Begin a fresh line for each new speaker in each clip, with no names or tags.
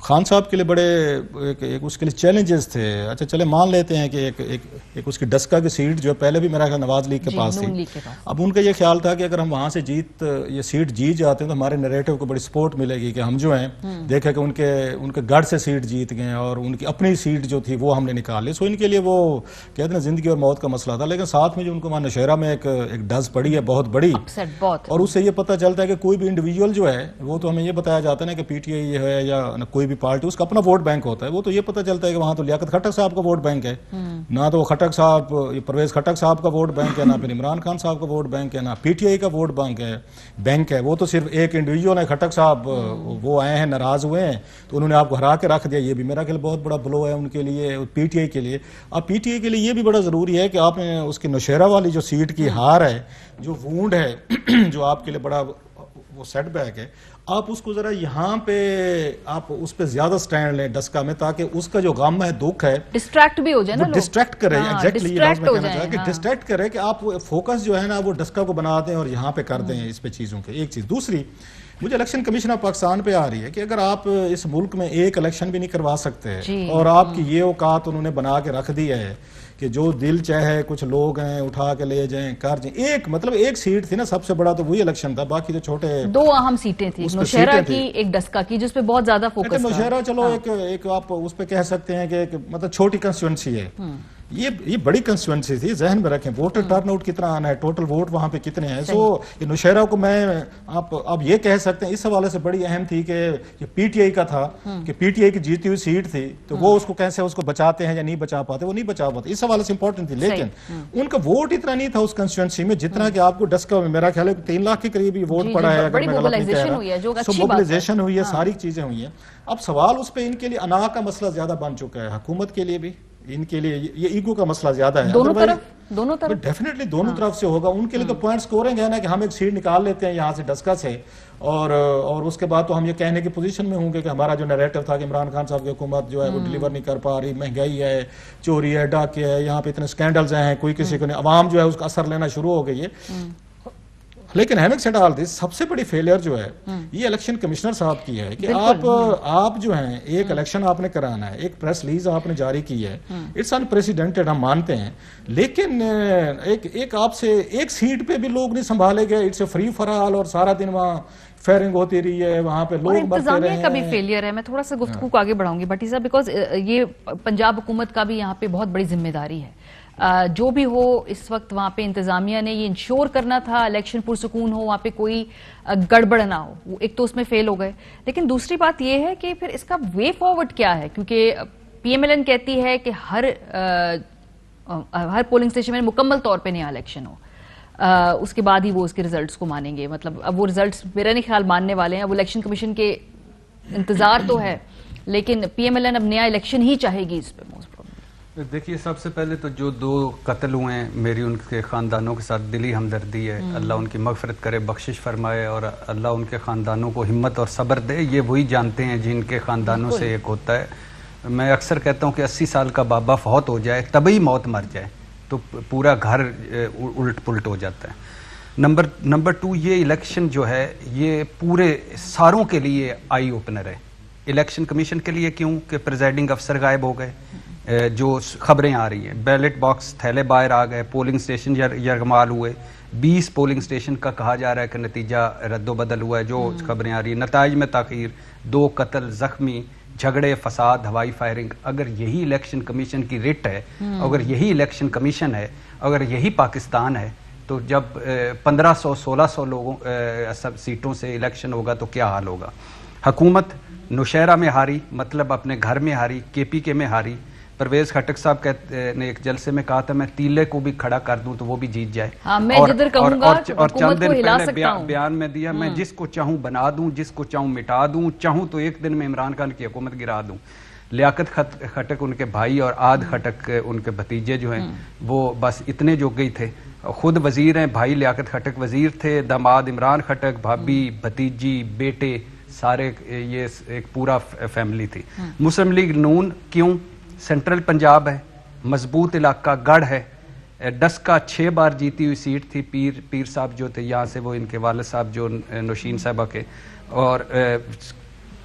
خان صاحب کے لیے بڑے ایک اس کے لیے چیلنجز تھے. اچھا چلے مان لیتے ہیں کہ ایک اس کی ڈسکا کی سیٹ جو پہلے بھی میرا خیال نواز لیگ کے پاس تھی. اب ان کا یہ خیال تھا کہ اگر ہم وہاں سے یہ سیٹ جیت جاتے ہیں تو ہمارے نیریٹو کو بڑی سپورٹ ملے گی کہ ہم جو ہیں دیکھا کہ ان کے گڑھ سے سیٹ جیت گئے اور ان کی اپنی سیٹ جو تھی وہ ہم نے نکال لی. سو ان کے لیے وہ کہتے ہیں زندگی اور موت کا مسئلہ تھا. لیکن ساتھ میں جو ان کو وہاں نوشہرہ میں ایک ڈز پڑی ہے بہت بڑی, اور اس سے یہ پتہ چلتا ہے کہ کوئی بھی انڈیویجول جو ہے وہ تو ہمیں یہ بتایا جاتا ہے نا کہ پی ٹی آئی ہے یا کوئی بھی پارٹی اس کا اپنا ووٹ بینک ہوتا ہے. وہ تو یہ پتہ چلتا ہے کہ وہاں تو لیاقت کھٹک صاحب کا ووٹ بینک ہے, نہ تو کھٹک صاحب پرویز کھٹک صاحب کا ووٹ بینک ہے, نہ پھر عمران خان صاحب کا ووٹ بینک ہے, نہ پی ٹی آئی کا ووٹ بینک ہے. وہ تو صرف ایک انڈیویجول ہے کھٹک صاحب, وہ آئے ہیں ناراض ہوئے ہیں تو انہوں نے آپ کو ہرا کے رکھ دیا. یہ بھی میرا خیال بہت بڑا بلو ہے ان کے لیے, پی ٹی آئی کے لیے. اب پی ٹی آئی کے لیے یہ بھی بڑا ضروری ہے کہ آپ نے اس کی نوشہرہ والی جو سیٹ کی ہار ہے, جو وونڈ ہے, جو آپ کے لیے بڑا وہ سیٹ بیک ہے, آپ اس کو ذرا یہاں پہ آپ اس پہ زیادہ سٹینڈ لیں ڈسکا میں, تاکہ اس کا جو غم ہے دکھ ہے
ڈسٹریکٹ بھی ہو جائے نا,
ڈسٹریکٹ کرے. ایگزیکٹلی یہ بات میں کہنا چاہتا کہ ڈسٹریکٹ کرے, کہ آپ فوکس جو ہے نا وہ ڈسکا کو بنا دیں اور یہاں پہ کر دیں اس پہ چیزوں کے. ایک چیز. دوسری مجھے الیکشن کمیشن آف پاکستان پہ آ رہی ہے کہ اگر آپ اس ملک میں ایک الیکشن بھی نہیں کروا سکتے اور آپ کی یہ اوقات انہوں نے بنا کے رکھ دی ہے کہ جو دل چاہے کچھ لوگ ہیں اٹھا کے لے جائیں کر جائیں. ایک سیٹ تھی نا سب سے بڑا, تو وہی الیکشن تھا. باقی تو چھوٹے 2
اہم سیٹیں تھیں, نوشہرہ کی ایک ڈسکا کی, جس پہ بہت زیادہ فوکس تھا.
نوشہرہ چلو ایک آپ اس پہ کہہ سکتے ہیں کہ مطلب چھوٹی کنسٹیچوئنسی ہے. یہ بڑی کنسٹیچوئنسی تھی, ذہن میں رکھیں ووٹر ٹرن آؤٹ کتنا آنا ہے, ٹوٹل ووٹ وہاں پہ کتنے ہیں. سو یہ نوشہرہ کو میں آپ یہ کہہ سکتے ہیں اس حوالے سے بڑی اہم تھی کہ یہ پی ٹی آئی کا تھا, کہ پی ٹی آئی کی جیتی ہوئی سیٹ تھی تو وہ اس کو کیسے اس کو بچاتے ہیں یا نہیں بچا پاتے, وہ نہیں بچا پاتے. اس حوالے سے امپورٹنٹ تھی. لیکن ان کا ووٹ اتنا نہیں تھا اس کنسٹیچوئنسی میں جتنا کہ آپ کو ڈسکا میں میرا خیال ہے 3 لاکھ کے قریب یہ ووٹ پڑا ہے, اگر میں غلط نہیں کہہ رہا. سو موبلائزیشن ہوئی ہے, ساری چیزیں ہوئی ہیں. اب سوال اس پہ ان کے لیے انا کا مسئلہ زیادہ بن چکا ہے, حکومت کے لیے بھی ان کے لیے یہ ایگو کا مسئلہ زیادہ ہے.
دونوں طرف
ڈیفینیٹلی دونوں طرف سے ہوگا. ان کے لیے تو پوائنٹ سکورنگ ہے نا کہ ہم ایک سیٹ نکال لیتے ہیں یہاں سے ڈسکا سے, اور اس کے بعد تو ہم یہ کہنے کی پوزیشن میں ہوں گے کہ ہمارا جو نیریٹو تھا کہ عمران خان صاحب کی حکومت جو ہے وہ ڈیلیور نہیں کر پا رہی, مہنگائی ہے, چوری ہے, ڈاکے ہے, یہاں پہ اتنے سکینڈلز ہیں, کوئی کسی کو نہیں, عوام جو ہے اس کا اثر لینا شروع ہو گئی ہے. لیکن ہیونگ سیڈ آل دس, سب سے بڑی فیلئر جو ہے یہ الیکشن کمشنر صاحب کی ہے کہ آپ جو ہیں ایک الیکشن آپ نے کرانا ہے, ایک پریس ریلیز آپ نے جاری کی ہے, اٹس انپریسیڈنٹڈ ہم مانتے ہیں, لیکن ایک آپ سے ایک سیٹ پہ بھی لوگ نہیں سنبھالے گئے. It's a free for all, اور سارا دن وہاں فیئرنگ ہوتی رہی ہے, وہاں پہ لوگ مرتے رہے ہیں.
کا بھی فیلئر ہے. میں تھوڑا سا گفتگو کو آگے بڑھاؤں گی بھٹی صاحب, بیکاز یہ پنجاب حکومت کا بھی یہاں پہ بہت بڑی ذمہ داری ہے. جو بھی ہو اس وقت وہاں پہ انتظامیہ نے یہ انشور کرنا تھا الیکشن پرسکون ہو, وہاں پہ کوئی گڑبڑ نہ ہو. ایک تو اس میں فیل ہو گئے, لیکن دوسری بات یہ ہے کہ پھر اس کا وے فارورڈ کیا ہے, کیونکہ پی ایم ایل این کہتی ہے کہ ہر پولنگ اسٹیشن میں مکمل طور پہ نیا الیکشن ہو, اس کے بعد ہی وہ اس کے ریزلٹس کو مانیں گے. مطلب اب وہ ریزلٹس میرا نہیں خیال ماننے والے ہیں. اب الیکشن کمیشن کے انتظار تو ہے, لیکن پی ایم ایل این اب نیا الیکشن ہی چاہے گی اس پہ.
دیکھیے سب سے پہلے تو جو 2 قتل ہوئے ہیں, میری ان کے خاندانوں کے ساتھ دلی ہمدردی ہے. اللہ ان کی مغفرت کرے, بخشش فرمائے, اور اللہ ان کے خاندانوں کو ہمت اور صبر دے. یہ وہی جانتے ہیں جن کے خاندانوں سے ایک ہوتا ہے. میں اکثر کہتا ہوں کہ 80 سال کا بابا فوت ہو جائے, طبعی موت مر جائے, تو پورا گھر الٹ پلٹ ہو جاتا ہے. نمبر 2, یہ الیکشن جو ہے یہ پورے ساروں کے لیے آئی اوپنر ہے. الیکشن کمیشن کے لیے کیوں کہ پریزائڈنگ افسر غائب ہو گئے, جو خبریں آ رہی ہیں, بیلٹ باکس تھیلے باہر آ گئے, پولنگ اسٹیشن یرغمال ہوئے, 20 پولنگ اسٹیشن کا کہا جا رہا ہے کہ نتیجہ رد و بدل ہوا ہے, جو خبریں آ رہی ہیں. نتائج میں تاخیر, 2 قتل, زخمی, جھگڑے, فساد, ہوائی فائرنگ. اگر یہی الیکشن کمیشن کی رٹ ہے, اگر یہی الیکشن کمیشن ہے, اگر یہی پاکستان ہے, تو جب 1500-1600 لوگوں سیٹوں سے الیکشن ہوگا تو کیا حال ہوگا. حکومت نوشہرہ میں ہاری, مطلب اپنے گھر میں ہاری, کے پی کے میں ہاری. پرویز کھٹک صاحب نے ایک جلسے میں کہا تھا میں تیلے کو بھی کھڑا کر دوں تو وہ بھی جیت جائے, اور چند دن پہلے بیان میں دیا میں جس کو چاہوں بنا دوں, جس کو چاہوں مٹا دوں, چاہوں تو ایک دن میں عمران خان کی حکومت گرا دوں. لیاقت کھٹک ان کے بھائی اور عاد کھٹک ان کے بھتیجے جو ہیں وہ بس اتنے جو گئی تھے. خود وزیر ہیں, بھائی لیاقت کھٹک وزیر تھے, داماد عمران کھٹک, بھابی, بھتیجی, بیٹے, سارے یہ ایک پورا فیملی تھی. مسلم لیگ نون کیوں, سینٹرل پنجاب ہے, مضبوط علاقہ, گڑھ ہے. ڈسکا 6 بار جیتی ہوئی سیٹ تھی. پیر صاحب جو تھے یہاں سے, وہ ان کے والد صاحب جو نوشین صاحبہ کے, اور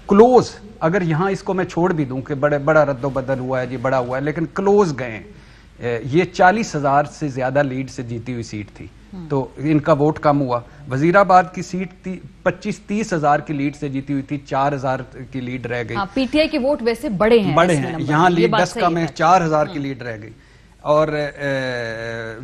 کلوز اگر یہاں اس کو میں چھوڑ بھی دوں کہ بڑا رد و بدل ہوا ہے جی بڑا ہوا ہے لیکن کلوز گئے. یہ 40,000 سے زیادہ لیڈ سے جیتی ہوئی سیٹ تھی تو ان کا ووٹ کم ہوا. وزیر آباد کی سیٹ 25-30 ہزار کی لیڈ سے جیتی ہوئی تھی, 4,000 کی لیڈ رہ گئی.
پی ٹی آئی کے ووٹ ویسے بڑے ہیں
یہاں لیڈ 10 کم ہے, 4,000 کی لیڈ رہ گئی. اور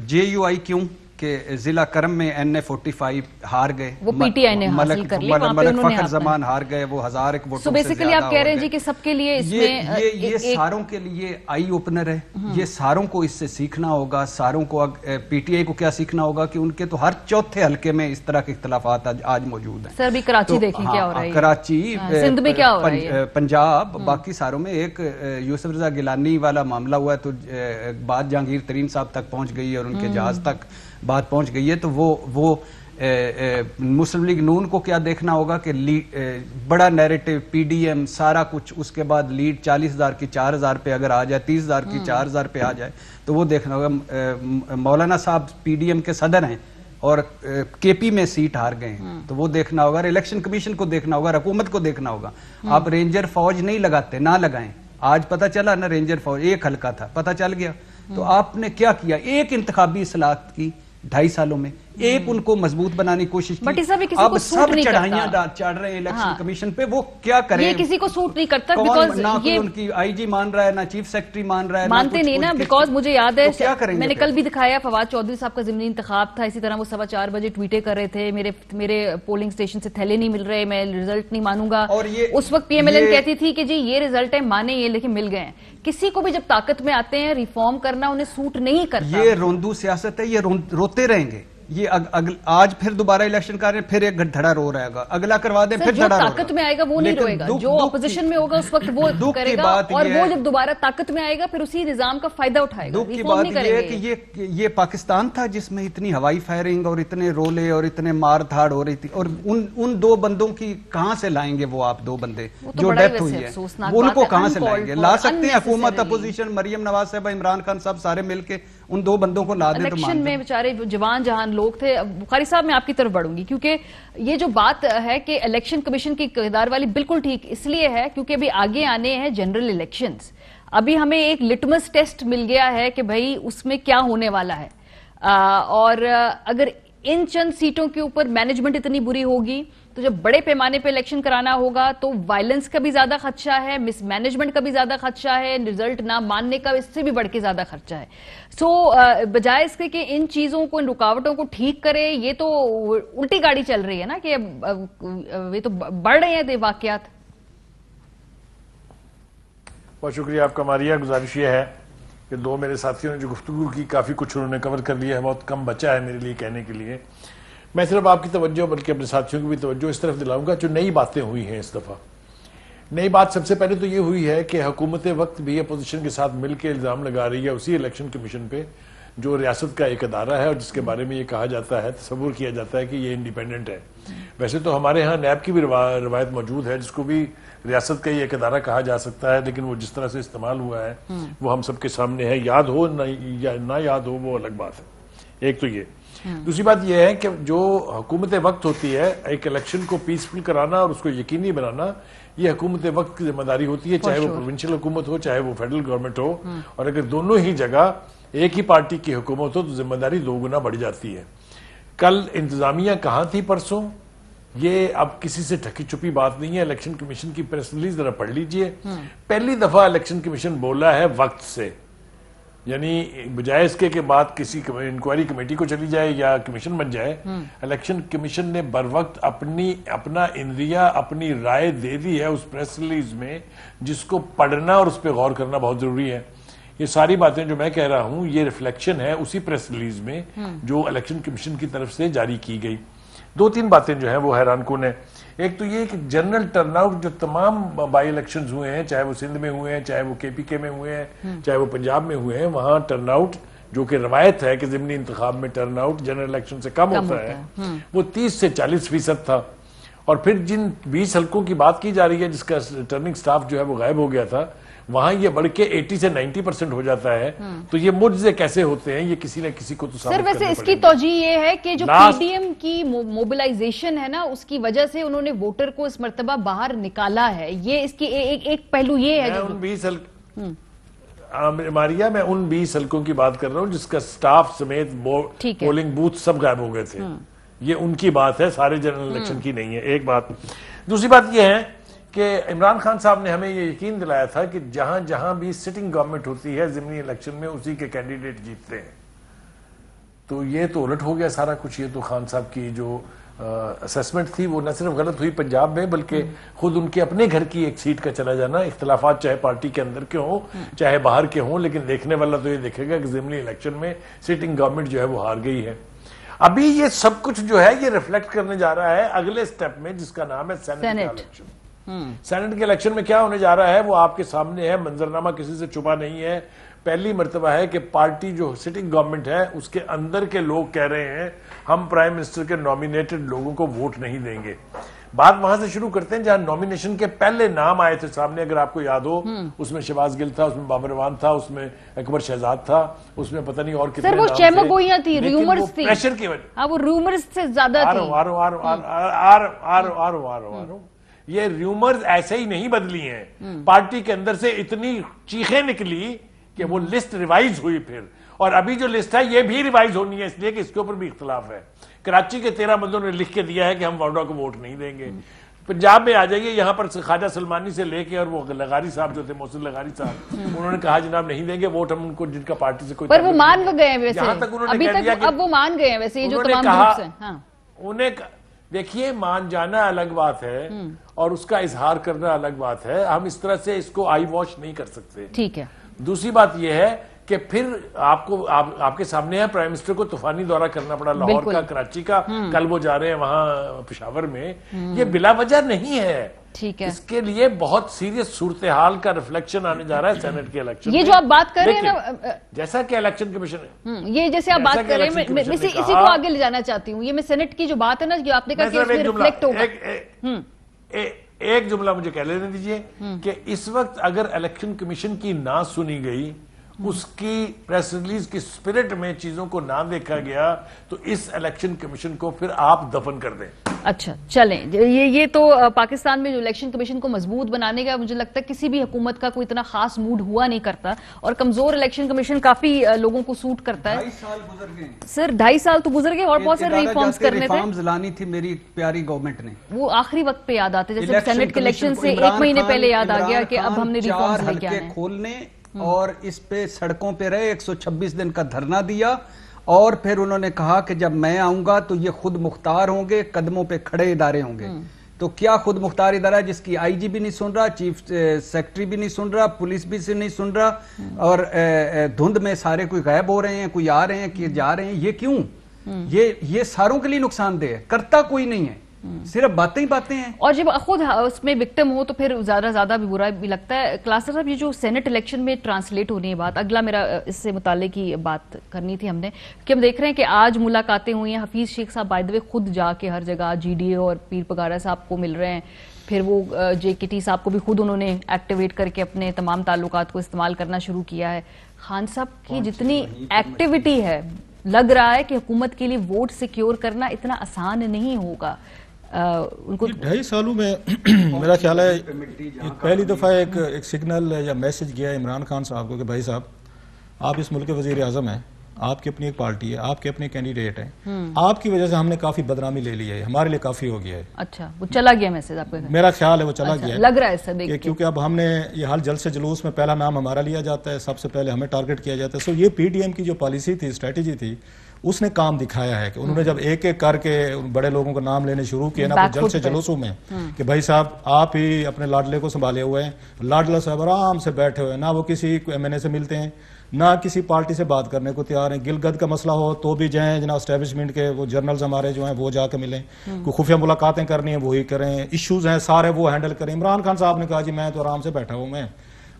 جے یو آئی کیوں کہ ضلع کرم میں NA45 ہار گئے,
وہ پی ٹی آئی نے حاصل کر لی, وہاں پہ انہوں نے
فخر زمان ہار گئے, وہ 1,000 ووٹوں سے زیادہ.
بیسیکلی آپ کہہ رہے ہیں جی کہ سب کے لیے اس میں
یہ ساروں کے لیے آئی اوپنر ہے. یہ ساروں کو اس سے سیکھنا ہوگا. ساروں کو پی ٹی آئی کو کیا سیکھنا ہوگا کہ ان کے تو ہر چوتھے حلقے میں اس طرح کے اختلافات آج موجود ہیں.
سر ابھی کراچی دیکھیں کیا ہو رہا ہے,
کراچی,
سندھ میں کیا ہو رہا ہے,
پنجاب, باقی ساروں میں. ایک یوسف رضا گیلانی والا معاملہ ہوا ہے تو بات جہانگیر ترین صاحب تک پہنچ گئی ہے اور ان کے جہاز تک بات پہنچ گئی ہے. تو وہ مسلم لیگ نون کو کیا دیکھنا ہوگا کہ بڑا نیریٹو پی ڈی ایم سارا کچھ, اس کے بعد لیڈ 40,000 کی 4,000 پہ اگر آ جائے, 30,000 کی 4,000 پہ آ جائے تو وہ دیکھنا ہوگا. مولانا صاحب پی ڈی ایم کے صدر ہیں اور کے پی میں سیٹ ہار گئے ہیں تو وہ دیکھنا ہوگا. الیکشن کمیشن کو دیکھنا ہوگا, حکومت کو دیکھنا ہوگا. آپ رینجر فوج نہیں لگاتے, نہ لگائیں. آج پتہ چلا نا رینجر فوج ایک حلقہ تھا, پتہ چل گیا. تو آپ نے کیا کیا, ایک انتخابی اصلاحات کی 2.5 سالوں میں, ایک ان کو مضبوط بنانے کی کوشش کی. اب سب چڑھائیاں چڑھ رہے ہیں الیکشن کمیشن پہ, وہ کیا کریں.
یہ کسی کو سوٹ نہیں کرتا
بیکاز نہ کوئی ان کی آئی جی مان رہا ہے, نہ چیف سیکرٹری مان رہا ہے,
مانتے نہیں نا. بیکاز مجھے یاد ہے میں نے کل بھی دکھایا, فواد چودھری صاحب کا ضمنی انتخاب تھا, اسی طرح وہ 4:15 بجے ٹویٹیں کر رہے تھے, میرے پولنگ اسٹیشن سے تھیلے نہیں مل رہے, میں رزلٹ نہیں مانوں گا. اس وقت پی ایم ایل این کہتی تھی کہ جی یہ رزلٹ ہے, مانے یہ, لیکن مل گئے ہیں. کسی کو بھی جب طاقت میں آتے ہیں ریفارم کرنا انہیں سوٹ نہیں کرتا.
یہ روندو سیاست ہے, یہ روتے رہیں گے. یہ آج پھر دوبارہ الیکشن کر رہے ہیں, پھر ایک دھڑا رو رہے گا, اگلا کروا دیں پھر دھڑا رو رہے گا.
طاقت میں آئے گا وہ نہیں روئے گا, جو اپوزیشن میں ہوگا اس وقت وہ کرے گا, اور وہ جب دوبارہ طاقت میں آئے گا پھر اسی نظام کا فائدہ اٹھائے گا.
دکھ کی بات یہ ہے کہ یہ پاکستان تھا جس میں اتنی ہوائی فائرنگ اور اتنے رولے اور اتنے مار دھاڑ ہو رہی تھی, اور ان 2 بندوں کی کہاں سے لائیں گے وہ آپ 2 بندے جو ڈیتھ ہوئی ہے, ان کو کہاں سے لائیں گے. لا سکتے ہیں حکومت, اپوزیشن, مریم نواز صاحبہ, عمران خان صاحب سارے مل کے ان 2 بندوں کو لا دیں.
الیکشن میں بیچارے جوان جہان لوگ تھے. بخاری صاحب میں آپ کی طرف بڑھوں گی کیونکہ یہ جو بات ہے کہ الیکشن کمیشن کی اقتدار والی بالکل ٹھیک اس لیے ہے کیونکہ ابھی آگے آنے ہیں جنرل الیکشنز. ابھی ہمیں ایک لٹمس ٹیسٹ مل گیا ہے کہ بھائی اس میں کیا ہونے والا ہے, اور اگر ان چند سیٹوں کے اوپر مینجمنٹ اتنی بری ہوگی تو جب بڑے پیمانے پہ الیکشن کرانا ہوگا تو وائلنس کا بھی زیادہ خدشہ ہے, مس مینجمنٹ کا بھی زیادہ خدشہ ہے, رزلٹ نہ ماننے کا اس سے بھی بڑھ کے زیادہ خدشہ ہے. سو بجائے اس کے کہ ان چیزوں کو, ان رکاوٹوں کو ٹھیک کرے, یہ تو الٹی گاڑی چل رہی ہے نا کہ یہ تو بڑھ رہے ہیں واقعات.
بہت شکریہ آپ کا ماریہ. گزارش یہ ہے کہ 2 میرے ساتھیوں نے جو گفتگو کی کافی کچھ انہوں نے کور کر لیا ہے, بہت کم بچا ہے میرے لیے کہنے کے لیے. میں صرف آپ کی توجہ بلکہ اپنے ساتھیوں کی بھی توجہ اس طرف دلاؤں گا جو نئی باتیں ہوئی ہیں اس دفعہ. نئی بات سب سے پہلے تو یہ ہوئی ہے کہ حکومت وقت بھی اپوزیشن کے ساتھ مل کے الزام لگا رہی ہے اسی الیکشن کمیشن پہ جو ریاست کا ایک ادارہ ہے اور جس کے بارے میں یہ کہا جاتا ہے, تصور کیا جاتا ہے کہ یہ انڈیپینڈنٹ ہے. ویسے تو ہمارے ہاں نیب کی بھی روایت موجود ہے جس کو بھی ریاست کا یہ ایک ادارہ کہا جا سکتا ہے, لیکن وہ جس طرح سے استعمال ہوا ہے وہ ہم سب کے سامنے ہے. یاد ہو نہ یاد ہو وہ الگ بات ہے. ایک تو یہ. دوسری بات یہ ہے کہ جو حکومت وقت ہوتی ہے ایک الیکشن کو پیسفل کرانا اور اس کو یقینی بنانا, یہ حکومت وقت کی ذمہ داری ہوتی ہے, چاہے وہ پروونشل حکومت ہو چاہے وہ فیڈرل گورنمنٹ ہو. اور اگر دونوں ہی جگہ ایک ہی پارٹی کی حکومت ہو تو ذمہ داری 2 گنا بڑھ جاتی ہے. کل انتظامیہ کہاں تھی پرسوں, یہ اب کسی سے ٹھکی چھپی بات نہیں ہے. الیکشن کمیشن کی پریس ریلیز ذرا پڑھ لیجئے. پہلی دفعہ الیکشن کمیشن بولا ہے وقت سے, یعنی بجائے اس کے بعد کسی انکوائری کمیٹی کو چلی جائے یا کمیشن بن جائے, الیکشن کمیشن نے بر وقت اپنا اندیا اپنی رائے دے دی ہے اس پریس ریلیز میں, جس کو پڑھنا اور اس پہ غور کرنا بہت ضروری ہے. یہ ساری باتیں جو میں کہہ رہا ہوں یہ ریفلیکشن ہے اسی پریس ریلیز میں جو الیکشن کمیشن کی طرف سے جاری کی گئی. 2-3 باتیں جو ہیں وہ حیران کن ہیں. ایک تو یہ کہ جنرل ٹرن آؤٹ جو تمام بائی الیکشنز ہوئے ہیں, چاہے وہ سندھ میں ہوئے ہیں, چاہے وہ کے پی کے میں ہوئے ہیں, چاہے وہ پنجاب میں ہوئے ہیں, وہاں ٹرن آؤٹ جو کہ روایت ہے کہ ضمنی انتخاب میں ٹرن آؤٹ جنرل الیکشن سے کم ہوتا ہے, وہ 30 سے 40% تھا. اور پھر جن 20 حلقوں کی بات کی جا رہی ہے جس کا ٹرننگ سٹاف جو ہے وہ غائب ہو گیا تھا, وہاں یہ بڑھ کے 80 سے 90% ہو جاتا ہے. تو یہ معجزے کیسے ہوتے ہیں, یہ کسی نہ کسی کو تو ثابت
سر ویسے اس کی توجیہ یہ ہے کہ جو پی ڈی ایم کی موبلائزیشن ہے نا, اس کی وجہ سے انہوں نے ووٹر کو اس مرتبہ باہر نکالا ہے. یہ اس کی ایک پہلو یہ ہے.
ماریا, میں ان 20 حلقوں کی بات کر رہا ہوں جس کا سٹاف سمیت پولنگ بوتھ سب غائب ہو گئے تھے. یہ ان کی بات ہے, سارے جنرل الیکشن کی نہیں ہے. ایک بات. دوسری بات یہ ہے کہ عمران خان صاحب نے ہمیں یہ یقین دلایا تھا کہ جہاں جہاں بھی سٹنگ گورنمنٹ ہوتی ہے ضمنی الیکشن میں اسی کے کینڈیڈیٹ جیتتے ہیں. تو یہ تو الٹ ہو گیا سارا کچھ. یہ تو خان صاحب کی جو اسیسمنٹ تھی وہ نہ صرف غلط ہوئی پنجاب میں, بلکہ خود ان کے اپنے گھر کی ایک سیٹ کا چلا جانا. اختلافات چاہے پارٹی کے اندر کے ہوں چاہے باہر کے ہوں, لیکن دیکھنے والا تو یہ دیکھے گا کہ ضمنی الیکشن میں سٹنگ گورنمنٹ جو ہے وہ ہار گئی ہے. ابھی یہ سب کچھ جو ہے یہ ریفلیکٹ کرنے جا رہا ہے اگلے سٹیپ میں, جس کا نام ہے سینٹ کا الیکشن. سینٹ کے الیکشن میں کیا ہونے جا رہا ہے وہ آپ کے سامنے ہے, منظرنامہ کسی سے چھپا نہیں ہے. پہلی مرتبہ ہے کہ پارٹی جو سٹنگ گورنمنٹ ہے اس کے اندر کے لوگ کہہ رہے ہیں ہم پرائم منسٹر کے نومینیٹڈ لوگوں کو ووٹ نہیں دیں گے. بات وہاں سے شروع کرتے ہیں جہاں نومینیشن کے پہلے نام آئے تھے سامنے. اگر آپ کو یاد ہو, اس میں شہباز گل تھا, اس میں بابر اعوان تھا, اس میں اکبر شہزاد تھا, اس میں پتہ نہیں اور کتنے نام تھے.
سر وہ چیمگوئیاں تھی, ریومرز تھی.
پریشر کی وجہ.
ہاں وہ ریومرز سے زیادہ تھی.
یہ ریومرز ایسے ہی نہیں بدلی ہیں. پارٹی کے اندر سے اتنی چیخیں نکلی کہ وہ لسٹ ریوائز ہوئی پھر, اور ابھی جو لسٹ ہے یہ بھی ریوائز ہونی ہے, اس لیے کہ اس کے اوپر بھی اختلاف ہے. کراچی کے 13 بندوں نے لکھ کے دیا ہے کہ ہم ووڈا کو ووٹ نہیں دیں گے. پنجاب میں آ جائیے, یہاں پر خواجہ سلمانی سے لے کے اور وہ لغاری صاحب جو تھے, محسن لغاری صاحب, انہوں نے کہا جناب نہیں دیں گے ووٹ ہم ان کو جن کا پارٹی سے کوئی.
پر وہ مان گئے ہیں ویسے,
یہاں تک انہوں نے
ابھی
کہہ دیا
تک
کہ
اب وہ مان گئے ہیں ویسے, یہ جو تمام گروپس ہیں. ہاں
انہیں دیکھیے, مان جانا الگ بات ہے اور اس کا اظہار کرنا الگ بات ہے. ہم اس طرح سے اس کو آئی واش نہیں کر سکتے.
ٹھیک ہے.
دوسری بات یہ ہے کہ پھر آپ کے سامنے ہے پرائم منسٹر کو طوفانی دورہ کرنا پڑا لاہور کا, کراچی کا, کل وہ جا رہے ہیں وہاں پشاور میں. یہ بلا وجہ نہیں ہے.
ٹھیک ہے.
اس کے لیے بہت سیریس صورتحال کا ریفلیکشن آنے جا رہا ہے سینٹ کے الیکشن.
یہ جو آپ بات کر رہے ہیں نا,
جیسا کہ الیکشن کمیشن ہے,
یہ جیسے آپ بات کر رہے ہیں, میں اسی کو آگے لے جانا چاہتی ہوں. یہ میں سینٹ کی جو بات ہے نا, جو آپ نے کہا کہ اس میں ریفلیکٹ ہوگا.
ایک جملہ مجھے کہہ لینے دیجئے کہ اس وقت اگر الیکشن کمیشن کی نہ سنی گئی, اس کی پریس ریلیز کی سپرٹ میں چیزوں کو نہ دیکھا گیا, تو اس الیکشن کمیشن کو پھر آپ دفن کر دیں.
اچھا چلیں, یہ تو پاکستان میں جو الیکشن کمیشن کو مضبوط بنانے کا مجھے لگتا ہے کسی بھی حکومت کا کوئی اتنا خاص موڈ ہوا نہیں کرتا, اور کمزور الیکشن کمیشن کافی لوگوں کو سوٹ کرتا ہے.
2.5 سال گزر گئے
سر, 2.5 سال تو گزر گئے, اور بہت سارے ریفارمز کرنے تھے.
ریفارمز لانی تھی میری پیاری گورنمنٹ نے.
وہ آخری وقت پہ یاد آتے, جیسے سینٹ کے الیکشن سے 1 مہینے پہلے یاد آ گیا کہ اب ہم نے ریفارمز لے کے آنے ہیں.
کھولنے اور اس پہ سڑکوں پہ رہے, 126 دن کا دھرنا دیا, اور پھر انہوں نے کہا کہ جب میں آؤں گا تو یہ خود مختار ہوں گے, قدموں پہ کھڑے ادارے ہوں گے. تو کیا خود مختار ادارہ جس کی آئی جی بھی نہیں سن رہا, چیف سیکرٹری بھی نہیں سن رہا, پولیس بھی سے نہیں سن رہا, اور دھند میں سارے کوئی غائب ہو رہے ہیں, کوئی آ رہے ہیں کہ جا رہے ہیں. یہ کیوں؟ یہ ساروں کے لیے نقصان دہ ہے, کرتا کوئی نہیں ہے, صرف باتیں ہی باتیں ہیں.
اور جب خود اس میں وکٹم ہو تو پھر زیادہ بھی برا بھی لگتا ہے. کلاسر صاحب, یہ جو سینٹ الیکشن میں ٹرانسلیٹ ہونی ہے بات, اگلا میرا اس سے متعلق کی بات کرنی تھی ہم نے, کہ ہم دیکھ رہے ہیں کہ آج ملاقاتیں ہوئی ہیں. حفیظ شیخ صاحب بائی دی وے خود جا کے ہر جگہ جی ڈی اے اور پیر پگارا صاحب کو مل رہے ہیں. پھر وہ جے کے ٹی صاحب کو بھی خود انہوں نے ایکٹیویٹ کر کے اپنے تمام تعلقات کو استعمال کرنا شروع کیا ہے. خان صاحب کی جتنی ایکٹیویٹی ہے, لگ رہا ہے کہ حکومت کے لیے ووٹ سیکیور کرنا اتنا آسان نہیں ہوگا. ان کو
2.5 سالوں میں میرا خیال ہے پہلی دفعہ ایک سگنل یا میسج گیا عمران خان صاحب کو کہ بھائی صاحب, آپ اس ملک کے وزیر اعظم ہیں, آپ کی اپنی ایک پارٹی ہے, آپ کے اپنے کینڈیڈیٹ ہیں, آپ کی وجہ سے ہم نے کافی بدنامی لے لی ہے, ہمارے لیے کافی ہو گیا ہے.
اچھا, وہ چلا گیا میسج آپ کو؟ میرا
خیال ہے وہ چلا گیا ہے,
لگ رہا ہے سر دیکھ کے,
کیونکہ اب ہم نے یہ حال جلد سے جلوس میں پہلا نام ہمارا لیا جاتا ہے, سب سے پہلے ہمیں ٹارگٹ کیا جاتا ہے. سو یہ پی ڈی ایم کی جو پالیسی تھی, اسٹریٹجی تھی, اس نے کام دکھایا ہے کہ انہوں نے جب ایک ایک کر کے بڑے لوگوں کو نام لینے شروع کیے نا جلد سے جلوسوں میں, کہ بھائی صاحب آپ ہی اپنے لاڈلے کو سنبھالے ہوئے ہیں, لاڈلہ صاحب آرام سے بیٹھے ہوئے ہیں, نہ وہ کسی ایم این اے سے ملتے ہیں, نہ کسی پارٹی سے بات کرنے کو تیار ہیں. گلگت کا مسئلہ ہو تو بھی جائیں جناب اسٹیبلشمنٹ کے وہ جرنلز ہمارے جو ہیں وہ جا کے ملیں, کوئی خفیہ ملاقاتیں کرنی ہیں وہی کریں, ایشوز ہیں سارے وہ ہینڈل کریں. عمران خان صاحب نے کہا جی میں تو آرام سے بیٹھا ہوں, میں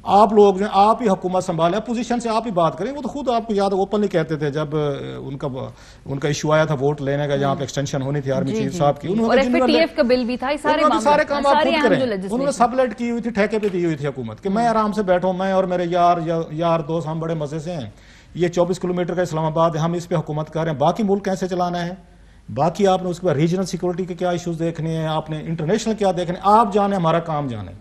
آپ لوگ جو آپ ہی حکومت سنبھالیں, اپوزیشن سے آپ ہی بات کریں. وہ تو خود آپ کو یاد اوپنلی کہتے تھے جب ان کا ایشو آیا تھا ووٹ لینے کا, جہاں پہ ایکسٹینشن ہونی تھی آرمی چیف صاحب کی,
اور ایف اے ٹی ایف کا بل بھی تھا,
سارے کام آپ خود کریں. انہوں نے سبلیٹ کی ہوئی تھی, ٹھیکے پہ دی ہوئی تھی حکومت کہ میں آرام سے بیٹھوں, میں اور میرے یار دوست ہم بڑے مزے سے ہیں, یہ 24 کلومیٹر کا اسلام آباد ہے, ہم اس پہ حکومت کر رہے ہیں, باقی ملک کیسے چلانا ہے, باقی آپ نے اس کے بعد ریجنل سیکورٹی کے کیا ایشوز دیکھنے ہیں, آپ نے انٹرنیشنل کیا دیکھنے ہیں, آپ جانے ہمارا کام جانے.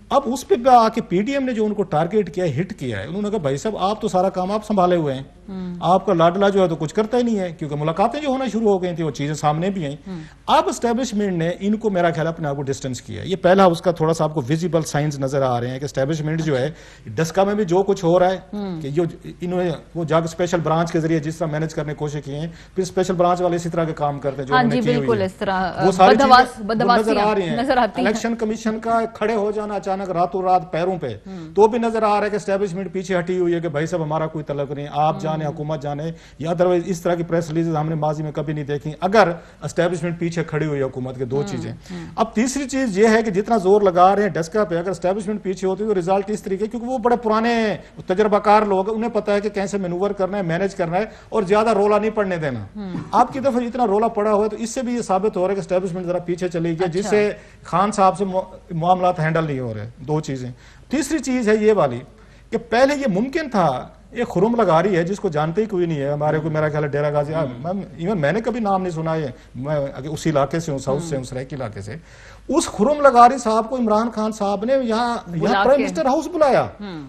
اب اس پہ آ کے پی ڈی ایم نے جو ان کو ٹارگیٹ کیا ہے, ہٹ کیا ہے, انہوں نے کہا بھائی صاحب آپ تو سارا کام آپ سنبھالے ہوئے ہیں, آپ کا لاڈلا جو ہے تو کچھ کرتا ہی نہیں ہے, کیونکہ ملاقاتیں جو ہونا شروع ہو گئی تھیں وہ چیزیں سامنے بھی ہیں. اب اسٹیبلشمنٹ نے ان کو میرا خیال اپنے آپ کو ڈسٹینس کیا ہے. یہ پہلا اس کا تھوڑا سا آپ کو ویزیبل سائنس نظر آ رہے ہیں کہ اسٹیبلشمنٹ جو ہے ڈسکا میں بھی جو کچھ ہو رہا ہے کہ جو انہوں نے وہ جا کے اسپیشل برانچ کے ذریعے جس طرح مینج کرنے کی کوشش کی ہیں, پھر اسپیشل برانچ والے اسی طرح کے کام کرتے ہیں جو انہوں نے کی ہوئی ہے, وہ ساری چیزیں نظر آ رہی ہیں. الیکشن کمیشن کا کھڑے ہو جانا اچانک راتوں رات پیروں پہ, تو بھی نظر آ رہا ہے کہ اسٹیبلشمنٹ پیچھے ہٹی ہوئی ہے کہ بھائی صاحب ہمارا کوئی تعلق نہیں, آپ جانے حکومت جانے, یا ادروائز اس طرح کی پریس ریلیز ہم نے ماضی میں کبھی نہیں دیکھی اگر اسٹیبلشمنٹ پیچھے کھڑی ہوئی ہے حکومت کے. دو چیزیں. اب تیسری چیز یہ ہے کہ جتنا زور لگا رہے ہیں ڈسکا پہ, اگر اسٹیبلشمنٹ پیچھے ہوتی ہے تو ریزلٹ اس طریقے, کیونکہ وہ بڑے پرانے تجربہ کار لوگ ہیں, انہیں پتا ہے کہ کیسے مینوور کرنا ہے, مینج کرنا ہے, اور زیادہ رولا نہیں پڑنے دینا. آپ کی دفعہ اتنا رولا پڑا ہوا ہے تو اس سے بھی یہ ثابت ہو رہا ہے کہ اسٹیبلشمنٹ ذرا پیچھے چلی گئی, جس سے خان صاحب سے معاملات ہینڈل نہیں ہو رہے. دو چیزیں. تیسری چیز ہے یہ والی کہ پہلے یہ ممکن تھا, ایک خرم لگا رہی ہے جس کو جانتے ہی کوئی نہیں ہے ہمارے کو, میرا خیال ہے ڈیرا غازی, ایون میں نے کبھی نام نہیں سنا ہے, میں اسی علاقے سے ہوں, ساؤتھ سے ہوں, سریکی علاقے سے. اس خرم لگاری صاحب کو عمران خان صاحب نے یہاں پرائم منسٹر ہاؤس بلایا,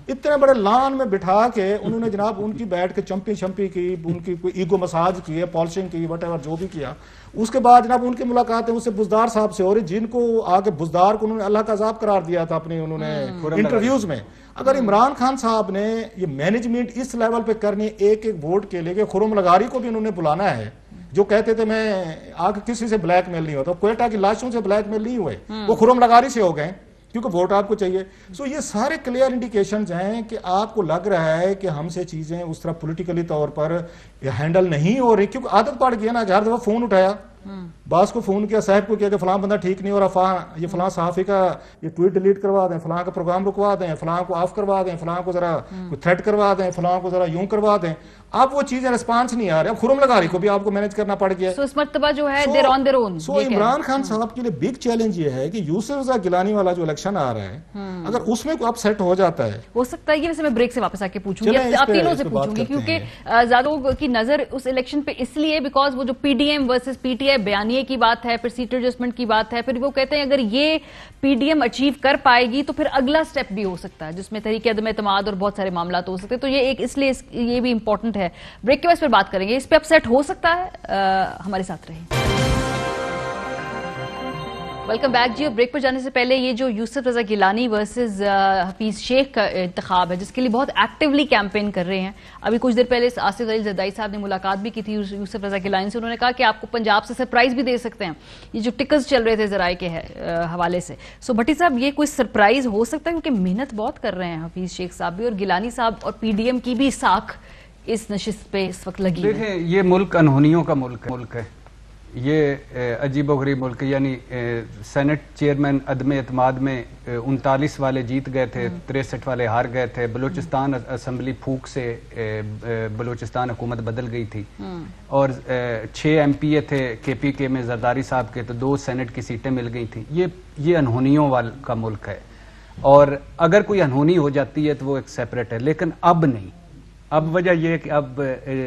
اتنے بڑے لان میں بٹھا کے انہوں نے جناب ان کی بیٹھ کے چمپی شمپی کی, ان کی کوئی ایگو مساج کی, پالشنگ کی, وٹ ایور جو بھی کیا. اس کے بعد جناب ان کی ملاقاتیں اس سے بزدار صاحب سے ہو رہی, جن کو آگے بزدار کو انہوں نے اللہ کا عذاب قرار دیا تھا اپنے انہوں نے انٹرویوز میں. اگر عمران خان صاحب نے یہ مینجمنٹ اس لیول پہ کرنی ایک ایک ووٹ کے لے کے, خرم لگاری کو بھی انہوں نے بلانا ہے, جو کہتے تھے میں آگے کسی سے بلیک میل نہیں ہوتا, کوئٹہ کی لاشوں سے بلیک میل نہیں ہوئے, وہ خرم لگاری سے ہو گئے کیونکہ ووٹ آپ کو چاہیے. سو یہ سارے کلیئر انڈیکیشنز ہیں کہ آپ کو لگ رہا ہے کہ ہم سے چیزیں اس طرح پولیٹیکلی طور پر ہینڈل نہیں ہو رہی, کیونکہ عادت پڑ گئی نا, ہر دفعہ فون اٹھایا, باس کو فون کیا, صاحب کو کیا کہ فلاں بندہ ٹھیک نہیں ہو رہا, یہ فلاں صحافی کا یہ ٹویٹ ڈیلیٹ کروا دیں, فلاں کا پروگرام رکوا دیں, فلاں کو آف کروا دیں, فلاں کو ذرا تھریٹ کروا دیں, فلاں کو ذرا یوں کروا دیں. اب وہ چیزیں ریسپانس نہیں آ رہے, اب خرم لگاری کو بھی آپ کو مینج کرنا پڑ گیا.
سو اس مرتبہ جو ہے they're on their own.
سو عمران خان صاحب کے لیے بگ چیلنج یہ ہے کہ یوسف رضا گیلانی والا جو الیکشن آ رہا ہے, اگر اس میں کوئی اپ سیٹ ہو جاتا ہے,
ہو سکتا ہے یہ ویسے میں بریک سے واپس آ کے پوچھوں گی, آپ تینوں سے پوچھوں گی, کیونکہ زیادہ لوگوں کی نظر اس الیکشن پہ اس لیے بیکاز وہ جو P D M versus P T I بیانیے کی بات ہے, پھر سیٹ ایڈجسٹمنٹ کی بات ہے, پھر وہ کہتے ہیں اگر یہ پی ڈی ایم اچیو کر پائے گی تو پھر اگلا سٹیپ بھی ہو سکتا ہے جس میں تحریک عدم اعتماد اور بہت سارے معاملات ہو سکتے ہیں. تو یہ ایک اس لیے یہ بھی امپورٹنٹ ہے. بریک کے بعد پھر بات کریں گے اس پہ, اپ سیٹ ہو سکتا ہے. ہمارے ساتھ رہیں. ویلکم بیک جی. بریک پر جانے سے پہلے یہ جو یوسف رضا گیلانی ورسز حفیظ شیخ کا انتخاب ہے جس کے لیے بہت ایکٹیولی کیمپین کر رہے ہیں, ابھی کچھ دیر پہلے آصف علی زردائی صاحب نے ملاقات بھی کی تھی یوسف رضا گیلانی سے, انہوں نے کہا کہ آپ کو پنجاب سے سرپرائز بھی دے سکتے ہیں, یہ جو ٹکرز چل رہے تھے ذرائع کے حوالے سے. سو بھٹی صاحب یہ کوئی سرپرائز ہو سکتا ہے کیونکہ محنت بہت کر رہے ہیں حفیظ شیخ صاحب بھی, اور گیلانی صاحب اور پی ڈی ایم کی بھی ساکھ اس نشست پہ اس وقت لگی ہے.
دیکھیں یہ ملک انہونیوں کا ملک ہے, یہ عجیب و غریب ملک ہے. یعنی سینٹ چیئرمین عدم اعتماد میں 39 والے جیت گئے تھے, 63 والے ہار گئے تھے. بلوچستان اسمبلی پھوک سے بلوچستان حکومت بدل گئی تھی, اور 6 ایم پی اے تھے کے پی کے میں زرداری صاحب کے, تو 2 سینٹ کی سیٹیں مل گئی تھیں. یہ انہونیوں کا ملک ہے, اور اگر کوئی انہونی ہو جاتی ہے تو وہ ایک سیپریٹ ہے, لیکن اب نہیں. اب وجہ یہ کہ اب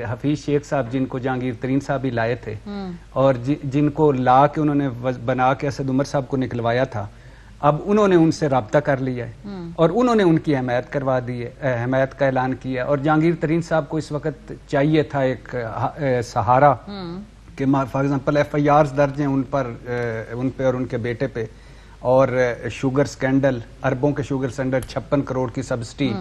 حفیظ شیخ صاحب جن کو جہانگیر ترین صاحب ہی لائے تھے, اور جن کو لا کے انہوں نے بنا کے اسد عمر صاحب کو نکلوایا تھا, اب انہوں نے ان سے رابطہ کر لیا ہے اور انہوں نے ان کی حمایت کروا دی ہے, حمایت کا اعلان کیا. اور جہانگیر ترین صاحب کو اس وقت چاہیے تھا ایک سہارا کہ فار ایگزامپل ایف آئی آرز درج ہیں ان پہ اور ان کے بیٹے پہ, اور شوگر سکینڈل, اربوں کے شوگر سکینڈل, 56 کروڑ کی سبسٹی,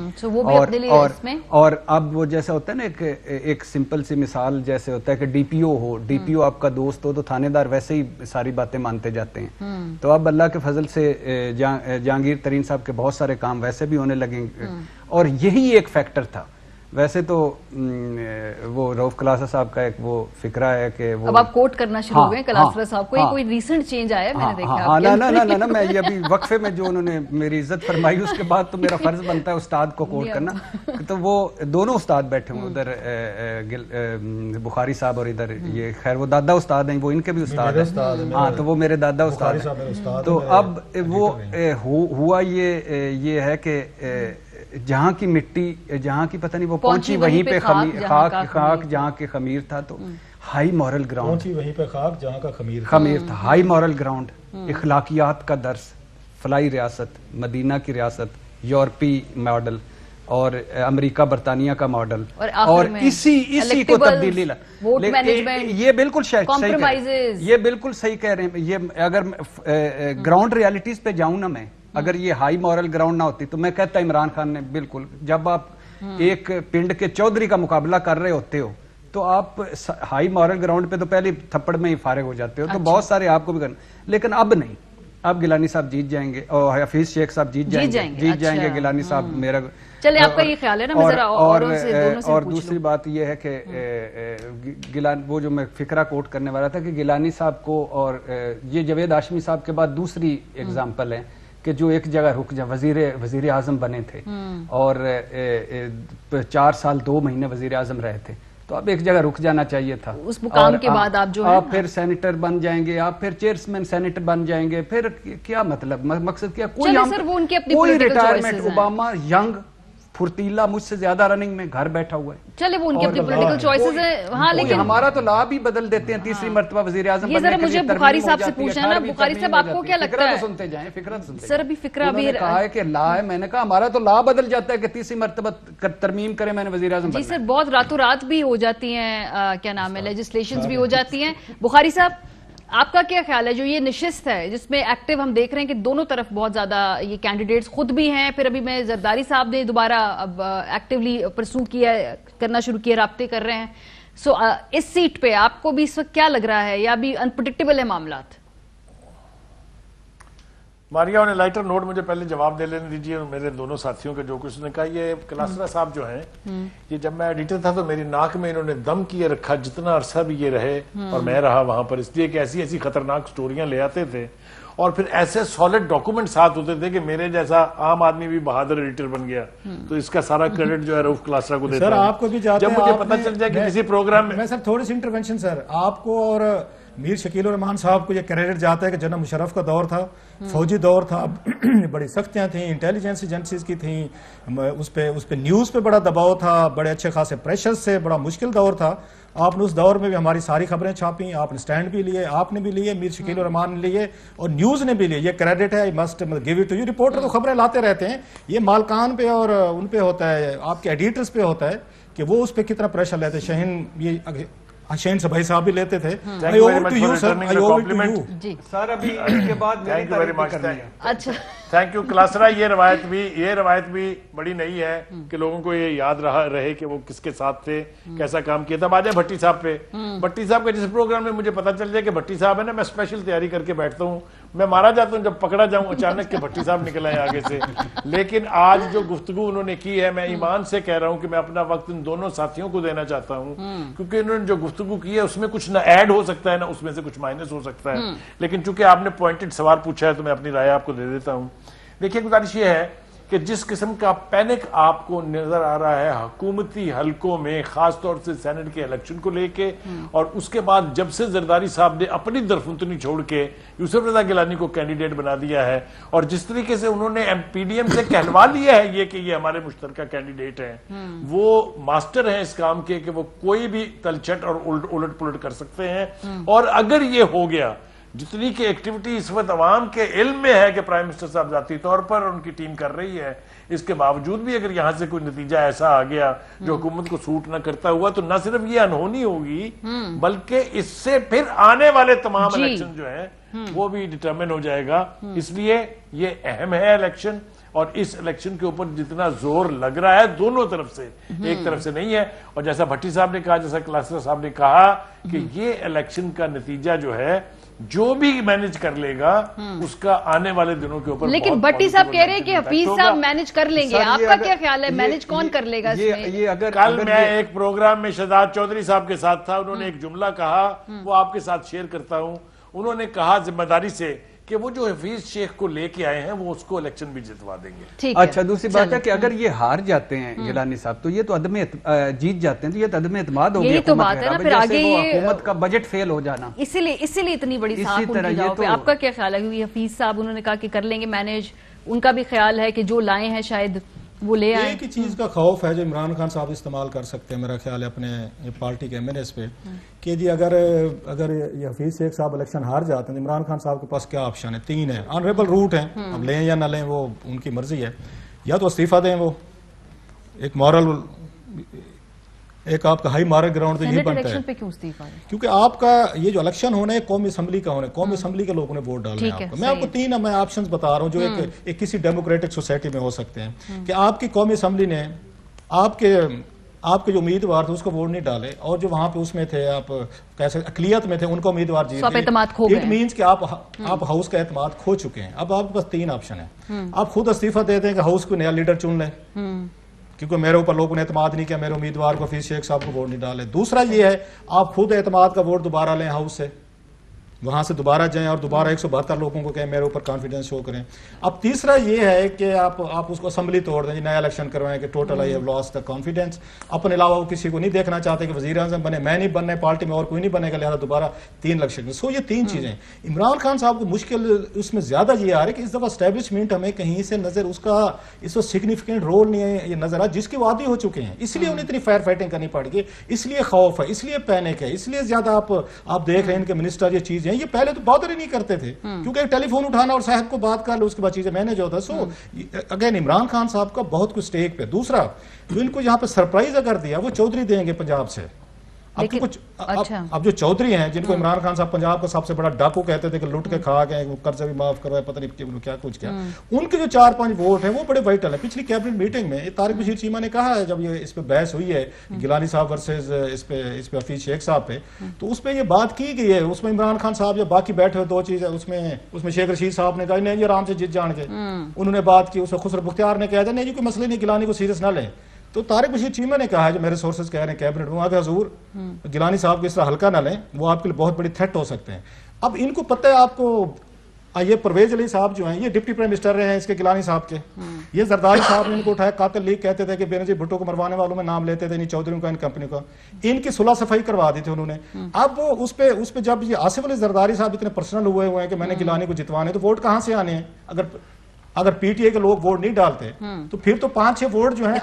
اور اب وہ جیسا ہوتا ہے نا ایک سمپل سی مثال جیسے ہوتا ہے کہ ڈی پی او ہو, ڈی پی او آپ کا دوست ہو تو تھانے دار ویسے ہی ساری باتیں مانتے جاتے ہیں. تو اب اللہ کے فضل سے جہانگیر ترین صاحب کے بہت سارے کام ویسے بھی ہونے لگیں, اور یہی ایک فیکٹر تھا ویسے تو وہ رؤف کلاسرا صاحب کا ایک وہ فکرہ ہے کہ وہ
اب آپ کوٹ کرنا شروع ہو گئے کلاسرا صاحب کو، یہ کوئی ریسنٹ چینج آیا ہے میں نے دیکھا؟
نا میں یہ ابھی وقفے میں جو انہوں نے میری عزت فرمائی اس کے بعد تو میرا فرض بنتا ہے استاد کو کوٹ کرنا. تو وہ دونوں استاد بیٹھے ہوئے ادھر بخاری صاحب اور ادھر یہ خیر وہ دادا استاد ہیں، وہ ان کے بھی استاد ہیں. ہاں تو وہ میرے دادا استاد ہیں. تو اب وہ ہوا یہ ہے کہ جہاں کی مٹی جہاں کی پتہ نہیں وہ پہنچی وہیں پہ خاک جہاں کے خمیر تھا. تو ہائی مورل گراؤنڈ
پہنچی وہیں پہ خاک جہاں کا
خمیر تھا. ہائی مورل گراؤنڈ، اخلاقیات کا درس، فلاحی ریاست، مدینہ کی ریاست، یورپی ماڈل اور امریکہ برطانیہ کا ماڈل، اور اسی کو تبدیلی یہ بالکل صحیح کہہ رہے ہیں. یہ اگر گراؤنڈ ریالٹیز پہ جاؤں نا میں، اگر یہ ہائی مورل گراؤنڈ نہ ہوتی تو میں کہتا عمران خان نے بالکل، جب آپ ایک پنڈ کے چودھری کا مقابلہ کر رہے ہوتے ہو تو آپ ہائی مورل گراؤنڈ پہ تو پہلے تھپڑ میں ہی فارغ ہو جاتے ہو. تو بہت سارے آپ کو بھی کرنا، لیکن اب نہیں. اب گیلانی صاحب جیت جائیں گے اور حفیظ شیخ صاحب جیت جائیں گے. گیلانی صاحب میرا
چلے آپ کا یہ خیال ہے نا، میں ذرا
اور دوسری بات یہ ہے کہ وہ جو میں فکرہ کوٹ کرنے والا تھا کہ گیلانی صاحب کو، اور یہ جوید ہاشمی صاحب کے بعد دوسری اگزامپل ہے کہ جو ایک جگہ رک جا وزیر اعظم بنے تھے اور 4 سال 2 مہینے وزیر اعظم رہے تھے. تو اب ایک جگہ رک جانا چاہیے تھا.
اس مقام کے بعد آپ
پھر سینیٹر بن جائیں گے، آپ پھر چیئرمین سینیٹر بن جائیں گے. پھر کیا مطلب، مقصد کیا؟ کوئی ریٹائرمنٹ. اوباما ینگ پھرتیلا مجھ سے زیادہ رننگ میں گھر بیٹھا ہوا ہے.
چلے وہ ان کی اپنی پولیٹیکل چوائسز ہیں. ہاں لیکن
ہمارا تو لا بھی بدل دیتے ہیں تیسری مرتبہ وزیر اعظم
بننے کے لیے. یہ ذرا مجھے بخاری صاحب سے پوچھنا ہے نا، بخاری صاحب آپ کو کیا لگتا ہے؟
سنتے جائیں، فکرہ سنتے
سر ابھی فکرہ بھی
کہا ہے کہ لا ہے. میں نے کہا ہمارا تو لا بدل جاتا ہے کہ تیسری مرتبہ ترمیم کرے میں نے وزیر اعظم بننا.
جی سر بہت راتوں رات بھی ہو جاتی ہیں، کیا نام ہے، لیجسلیشنز بھی ہو جاتی ہیں. بخاری صاحب آپ کا کیا خیال ہے جو یہ نشست ہے جس میں ایکٹیو ہم دیکھ رہے ہیں کہ دونوں طرف بہت زیادہ یہ کینڈیڈیٹس خود بھی ہیں، پھر ابھی میں زرداری صاحب نے دوبارہ اب ایکٹیولی پرسو کیا، کرنا شروع کیا، رابطے کر رہے ہیں. سو اس سیٹ پہ آپ کو بھی اس وقت کیا لگ رہا ہے، یا بھی انپریڈکٹیبل ہے معاملات؟
ماریا نے لائٹر نوٹ مجھے پہلے جواب دے لینے دیجیے میرے دونوں ساتھیوں کے جو کچھ نے کہا. یہ کلاسرا صاحب جو ہیں، یہ جب میں ایڈیٹر تھا تو میری ناک میں انہوں نے دم کیے رکھا جتنا عرصہ بھی یہ رہے اور میں رہا وہاں پر، اس لیے کہ ایسی خطرناک سٹوریاں لے آتے تھے اور پھر ایسے سالڈ ڈاکومنٹ ساتھ ہوتے تھے کہ میرے جیسا عام آدمی بھی بہادر ایڈیٹر بن گیا. تو اس کا سارا کریڈٹ جو ہے رؤف کلاسرا کو دیتا ہوں.
سر آپ کو بھی جاتے ہیں،
جب مجھے پتہ چل جائے کہ کسی پروگرام میں
سر تھوڑی سی انٹروینشن سر آپ کو اور میر شکیل الرحمان صاحب کو یہ کریڈٹ جاتا ہے کہ جنرل مشرف کا دور تھا، فوجی دور تھا، بڑی سختیاں تھیں، انٹیلیجنس ایجنسیز کی تھیں، اس پہ نیوز پہ بڑا دباؤ تھا، بڑے اچھے خاصے پریشر سے، بڑا مشکل دور تھا. آپ نے اس دور میں بھی ہماری ساری خبریں چھاپیں، آپ نے سٹینڈ بھی لیے، آپ نے بھی لیے، میر شکیل الرحمان نے لیے اور نیوز نے بھی لیے. یہ کریڈٹ ہے، must give it to you. Reporter تو خبریں لاتے رہتے ہیں، یہ مالکان پہ اور ان پہ ہوتا ہے، آپ کے ایڈیٹرز پہ ہوتا ہے کہ وہ اس پہ کتنا پریشر لیتے. شہین سبھائی صاحب بھی لیتے تھے.
سر ابھی اس کے بعد
اچھا
تھینک یو کلاسرا. یہ روایت بھی بڑی نئی ہے کہ لوگوں کو یہ یاد رہے کہ وہ کس کے ساتھ تھے، کیسا کام کیا تھا. آ جائیں بھٹی صاحب پہ. بھٹی صاحب کے جس پروگرام میں مجھے پتا چل جائے کہ بھٹی صاحب ہے نا، میں اسپیشل تیاری کر کے بیٹھتا ہوں، میں مارا جاتا ہوں جب پکڑا جاؤں اچانک کہ بھٹی صاحب نکل آئے آگے سے. لیکن آج جو گفتگو انہوں نے کی ہے، میں ایمان سے کہہ رہا ہوں کہ میں اپنا وقت ان دونوں ساتھیوں کو دینا چاہتا ہوں، کیونکہ انہوں نے جو گفتگو کی ہے اس میں کچھ نہ ایڈ ہو سکتا ہے نہ اس میں سے کچھ مائنس ہو سکتا ہے. لیکن چونکہ آپ نے پوائنٹڈ سوال پوچھا ہے تو میں اپنی رائے آپ کو دے دیتا ہوں. دیکھیے گزارش یہ ہے کہ جس قسم کا پینک آپ کو نظر آ رہا ہے حکومتی حلقوں میں، خاص طور سے سینٹ کے الیکشن کو لے کے، اور اس کے بعد جب سے زرداری صاحب نے اپنی درفنتنی چھوڑ کے یوسف رضا گیلانی کو کینڈیڈیٹ بنا دیا ہے، اور جس طریقے سے انہوں نے پی ڈی ایم سے کہلوا لیا ہے یہ کہ یہ ہمارے مشترکہ کینڈیڈیٹ ہیں، وہ ماسٹر ہیں اس کام کے کہ وہ کوئی بھی تلچھٹ اور الٹ پلٹ کر سکتے ہیں. اور اگر یہ ہو گیا، جتنی کہ ایکٹیویٹی اس وقت عوام کے علم میں ہے کہ پرائم منسٹر صاحب ذاتی طور پر ان کی ٹیم کر رہی ہے، اس کے باوجود بھی اگر یہاں سے کوئی نتیجہ ایسا آ گیا جو حکومت کو سوٹ نہ کرتا ہوا، تو نہ صرف یہ انہونی ہوگی بلکہ اس سے پھر آنے والے تمام الیکشن جو ہیں وہ بھی ڈٹرمن ہو جائے گا. اس لیے یہ اہم ہے الیکشن، اور اس الیکشن کے اوپر جتنا زور لگ رہا ہے دونوں طرف سے، ایک طرف سے نہیں ہے. اور جیسا بھٹی صاحب نے کہا، جیسا کلاسرا صاحب نے کہا کہ یہ الیکشن کا نتیجہ جو ہے جو بھی مینج کر لے گا اس کا آنے والے دنوں کے اوپر.
لیکن بھٹی صاحب کہہ رہے ہیں کہ حفیظ صاحب مینج کر لیں گے, آپ کا کیا خیال ہے مینج کون کر لے گا اس میں؟
کل میں ایک پروگرام میں شہزاد چودھری صاحب کے ساتھ تھا, انہوں نے ایک جملہ کہا, وہ آپ کے ساتھ شیئر کرتا ہوں. انہوں نے کہا ذمہ داری سے کہ وہ جو حفیظ شیخ کو لے کے آئے ہیں وہ اس کو الیکشن بھی جتوا دیں گے.
اچھا, دوسری بات ہے کہ اگر یہ ہار جاتے ہیں گیلانی صاحب تو یہ تو جیت جاتے ہیں تو یہ تو عدم اعتماد ہو گیا.
یہی تو بات ہے نا, پھر آگے یہ
حکومت کا بجٹ فیل ہو جانا,
اسی لیے اتنی بڑی ساکھ ان کی جاؤ پہ. آپ کا کیا خیال ہے؟ کیونکہ حفیظ صاحب انہوں نے کہا کہ کر لیں گے مینیج, ان کا بھی خیال ہے کہ جو لائے ہیں شاید وہ لے آئیں.
ایک ہی چیز کا خوف ہے جو عمران خان صاحب استعمال کر سکتے ہیں میرا خیال ہے اپنے پارٹی کے ایم این ایس پہ, کہ جی اگر یہ حفیظ شیخ صاحب الیکشن ہار جاتے ہیں عمران خان صاحب کے پاس کیا آپشن ہے؟ 3 ہیں, آنریبل روٹ ہیں, اب لیں یا نہ لیں وہ ان کی مرضی ہے. یا تو استعفیٰ دیں, وہ ایک مورل, ایک آپ کا ہائی مارک گراؤنڈ تو یہی بنتا ہے. کیونکہ آپ کا یہ جو الیکشن ہونا ہے قومی اسمبلی کا ہونا ہے, قومی اسمبلی کے لوگوں نے ووٹ ڈالنا ہے آپ کو. میں آپ کو 3 میں آپشنز بتا رہا ہوں جو ایک کسی ڈیموکریٹک سوسائٹی میں ہو سکتے ہیں, کہ آپ کی قومی اسمبلی نے آپ کے جو امیدوار تھے اس کو ووٹ نہیں ڈالے, اور جو وہاں پہ اس میں تھے آپ کیسے اقلیت میں تھے ان کو امیدوار جیت گئے. اٹ مینس کہ آپ ہاؤس کا اعتماد کھو چکے ہیں. اب آپ کے پاس 3 آپشن ہیں. آپ خود استعفیٰ دے دیں کہ ہاؤس کو نیا لیڈر چن لیں, کیونکہ میرے اوپر لوگوں نے اعتماد نہیں کیا, میرے امیدوار کو حفیظ شیخ صاحب کو ووٹ نہیں ڈالے. دوسرا یہ ہے آپ خود اعتماد کا ووٹ دوبارہ لیں ہاؤس سے, وہاں سے دوبارہ جائیں اور دوبارہ 172 لوگوں کو کہیں میرے اوپر کانفیڈنس شو کریں. اب تیسرا یہ ہے کہ آپ اس کو اسمبلی توڑ دیں, نیا الیکشن کروائیں کہ total I have lost the confidence. اپنے علاوہ وہ کسی کو نہیں دیکھنا چاہتے کہ وزیر اعظم بنے, میں نہیں بننا ہے پارٹی میں اور کوئی نہیں بنے گا, لہٰذا دوبارہ 3 الیکشن. سو یہ 3 چیزیں. عمران خان صاحب کو مشکل اس میں زیادہ یہ آ رہا ہے کہ اس دفعہ اسٹیبلشمنٹ ہمیں کہیں سے نظر اس وقت سگنیفیکینٹ رول نہیں ہے یہ نظر آ, جس کے وہ عادی ہو چکے ہیں, اس لیے انہیں اتنی فائر فائٹنگ کرنی پڑ گئی, اس لیے خوف ہے, اس لیے پینک ہے, اس لیے زیادہ آپ دیکھ رہے ہیں ان کے منسٹر یہ چیزیں. یہ پہلے تو بہت نہیں کرتے تھے, کیونکہ ٹیلی فون اٹھانا اور صاحب کو بات کر لو اس کے بعد چیزیں مینیج ہوتا ہے. سو اگین عمران خان صاحب کا بہت کچھ اسٹیک پہ. دوسرا جو ان کو یہاں پہ سرپرائز اگر دیا وہ چودھری دیں گے پنجاب سے. اب جو چودھری ہیں جن کو عمران خان صاحب پنجاب کا سب سے بڑا ڈاکو کہتے تھے کہ لٹ کے کھا گئے, قرضہ بھی معاف کروائے, پتہ نہیں کیا کچھ کیا, ان کے جو 4-5 ووٹ ہیں وہ بڑے وائٹل ہیں. پچھلی کیبنٹ میٹنگ میں طارق بشیر چیمہ نے کہا ہے جب یہ اس پہ بحث ہوئی ہے گیلانی صاحب ورسز اس پہ حفیظ شیخ صاحب پہ, تو اس پہ یہ بات کی گئی ہے. اس میں عمران خان صاحب جو باقی بیٹھے ہوئے 2 چیز ہے, اس میں شیخ رشید صاحب نے کہا نہیں آرام سے جیت جان کے, انہوں نے بات کی. اس میں خسرو بختیار نے کہا نہیں جی کوئی مسئلہ نہیں, گیلانی کو سیریس نہ لیں. تو طارق بشیر چیمہ نے کہا ہے جو میرے سورسز کہہ رہے ہیں کیبنٹ میں, کہ حضور گیلانی صاحب کو اس طرح ہلکا نہ لیں, وہ آپ کے لیے بہت بڑی تھریٹ ہو سکتے ہیں. اب ان کو پتہ ہے آپ کو, یہ پرویز علی صاحب جو ہیں یہ ڈپٹی پرائم منسٹر رہے ہیں اس کے گیلانی صاحب کے, یہ زرداری صاحب نے ان کو اٹھایا, قاتل لیگ کہتے تھے کہ بینظیر بھٹو کو مروانے والوں میں نام لیتے تھے, نہیں چودھریوں کا, ان کمپنی کا, ان کی صلح صفائی کروا دی تھی انہوں نے. اب وہ اس پہ جب یہ آصف علی زرداری صاحب اتنے پرسنل ہوئے ہیں کہ میں نے گیلانی کو جتوانے, تو ووٹ کہاں سے آنے ہیں؟ اگر پی ٹی اے کے لوگ ووٹ نہیں ڈالتے تو پھر تو 5-6 ووٹ جو ہیں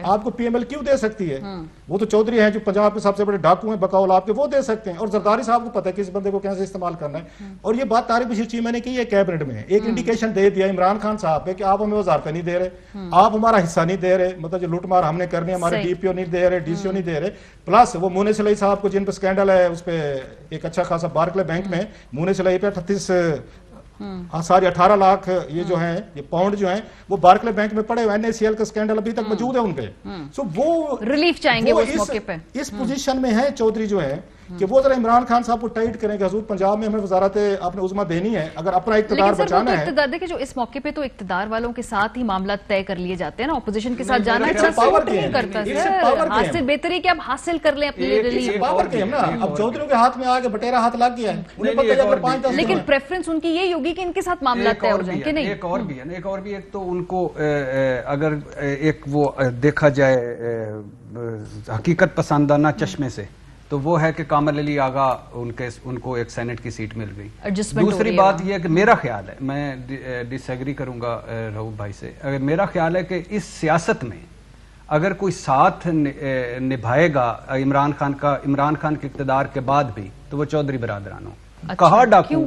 آپ کو پی ایم ایل کیوں دے سکتی ہے؟ وہ تو چودھری ہیں جو پنجاب کے سب سے بڑے ڈاکو ہیں بقول آپ کے, وہ دے سکتے ہیں. اور زرداری صاحب کو پتہ ہے کہ اس بندے کو کیسے استعمال کرنا ہے. اور یہ بات طارق بشیر چیمہ نے کی ہے کیبنٹ میں, ایک انڈیکیشن دے دیا عمران خان صاحب پہ کہ آپ ہمیں وزارتیں نہیں دے رہے, آپ ہمارا حصہ نہیں دے رہے, مطلب جو لوٹ مار ہم نے کرنی ہے, ہمارے ڈی پی او نہیں دے رہے, ڈی سی او نہیں دے رہے. پلس وہ مونی سلائی صاحب کو جن پہ اسکینڈل ہے, اس پہ ایک اچھا خاصا بارکلے بینک میں مونی سلائی پہ 18 لاکھ یہ جو ہیں یہ پاؤنڈ جو ہیں وہ بارکلے بینک میں پڑے ہوئے, این اے سی ایل کا اسکینڈل ابھی تک موجود ہے ان پہ. سو وہ
ریلیف چاہیں گے اس موقع پہ.
اس پوزیشن میں ہے چودھری جو ہے کہ وہ ذرا عمران خان صاحب کو ٹائٹ کریں کہ حضور پنجاب میں ہمیں وزارت اپنے عظمہ دینی ہے, اگر اپنا اقتدار بچانا ہے.
اقتدار دیکھیں جو اس موقع پہ تو اقتدار والوں کے ساتھ ہی معاملات طے کر لیے جاتے ہیں نا, اپوزیشن کے ساتھ جانا نہیں کرتا سر, حاصل بہتری کہ آپ حاصل کر لیں اپنے لیے.
پاور گیم نا, اب چودھریوں کے ہاتھ میں آ کے بٹیرا ہاتھ لگ گیا ہے,
لیکن پریفرنس ان کی یہی ہوگی کہ ان کے ساتھ معاملات طے ہو جائیں کہ نہیں.
ایک اور بھی ہے, ایک تو ان کو اگر ایک وہ دیکھا جائے حقیقت پسندانہ چشمے سے تو وہ ہے کہ کامل علی آغا ان کو ایک سینٹ کی سیٹ مل گئی. دوسری بات یہ ہے کہ میرا خیال ہے, میں ڈس ایگری کروں گا رؤوف بھائی سے, اگر میرا خیال ہے کہ اس سیاست میں اگر کوئی ساتھ نبھائے گا عمران خان کے اقتدار کے بعد بھی تو وہ چودھری برادران ہوں. کہا ڈاکو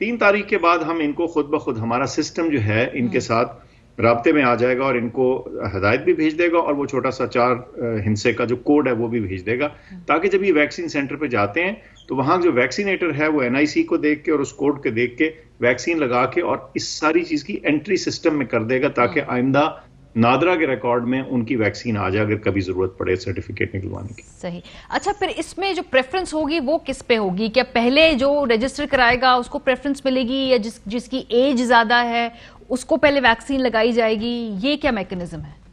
3 تاریخ کے بعد ہم ان کو خود بخود ہمارا سسٹم جو ہے ان کے ساتھ رابطے میں آ جائے گا اور ان کو ہدایت بھی بھیج دے گا اور وہ چھوٹا سا 4 ہندسے کا جو کوڈ ہے وہ بھی بھیج دے گا، تاکہ جب یہ ویکسین سینٹر پہ جاتے ہیں تو وہاں جو ویکسینیٹر ہے وہ NIC کو دیکھ کے اور اس کوڈ کے دیکھ کے ویکسین لگا کے اور اس ساری چیز کی انٹری سسٹم میں کر دے گا، تاکہ آئندہ نادرا کے ریکارڈ میں ان کی ویکسین آ جائے اگر کبھی ضرورت پڑے سرٹیفکیٹ نکلوانے کی.
صحیح. اچھا پھر اس میں جو پریفرنس ہوگی وہ کس پہ ہوگی؟ کیا پہلے جو رجسٹر کرائے گا اس کو پریفرنس ملے گی، یا جس کی ایج زیادہ ہے اس کو پہلے ویکسین لگائی جائے گی؟ یہ کیا میکنزم ہے؟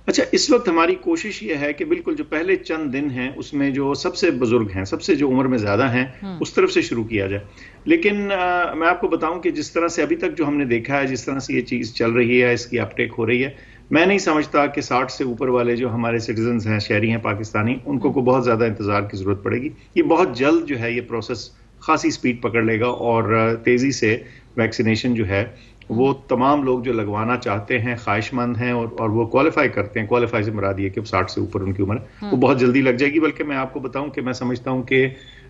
اچھا، اس وقت ہماری کوشش یہ ہے کہ بالکل جو پہلے چند دن ہیں اس میں جو سب سے بزرگ ہیں، سب سے جو عمر میں زیادہ ہیں اس طرف سے شروع کیا جائے. لیکن میں آپ کو بتاؤں کہ جس طرح سے ابھی تک جو ہم نے دیکھا ہے، جس طرح سے یہ چیز چل رہی ہے، اس کی اپ ٹیک ہو رہی ہے، میں نہیں سمجھتا کہ 60 سے اوپر والے جو ہمارے سٹیزنز ہیں، شہری ہیں پاکستانی، ان کو بہت زیادہ انتظار کی ضرورت پڑے گی. یہ بہت جلد جو ہے یہ پروسیس خاصی سپیڈ پکڑ لے گا اور تیزی سے ویکسینیشن جو ہے وہ تمام لوگ جو لگوانا چاہتے ہیں، خواہش مند ہیں اور وہ کوالیفائی کرتے ہیں، کوالیفائی سے مراد یہ کہ 60 سے اوپر ان کی عمر ہے، وہ بہت جلدی لگ جائے گی. بلکہ میں آپ کو بتاؤں کہ میں سمجھتا ہوں کہ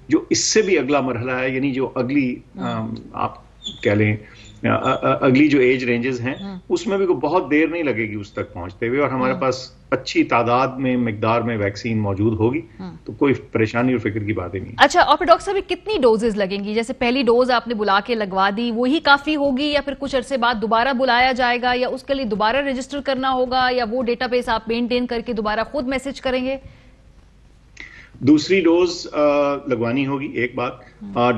جو اس سے بھی اگلا مرحلہ ہے، یعنی جو اگلی آپ کہہ لیں اگلی جو ایج رینجز ہیں، اس میں بھی بہت دیر نہیں لگے گی اس تک پہنچتے ہوئے، اور ہمارے پاس اچھی تعداد میں مقدار میں ویکسین موجود ہوگی، تو کوئی پریشانی اور فکر کی بات ہی نہیں.
اچھا، اور پھر ڈاکٹر صاحب کتنی ڈوزز لگیں گی؟ جیسے پہلی ڈوز آپ نے بلا کے لگوا دی، وہی کافی ہوگی، یا پھر کچھ عرصے بعد دوبارہ بلایا جائے گا، یا اس کے لیے دوبارہ رجسٹر کرنا ہوگا، یا وہ ڈیٹا بیس آپ مینٹین کر کے دوبارہ خود میسج کریں گے؟
دوسری ڈوز لگوانی ہوگی، ایک بات.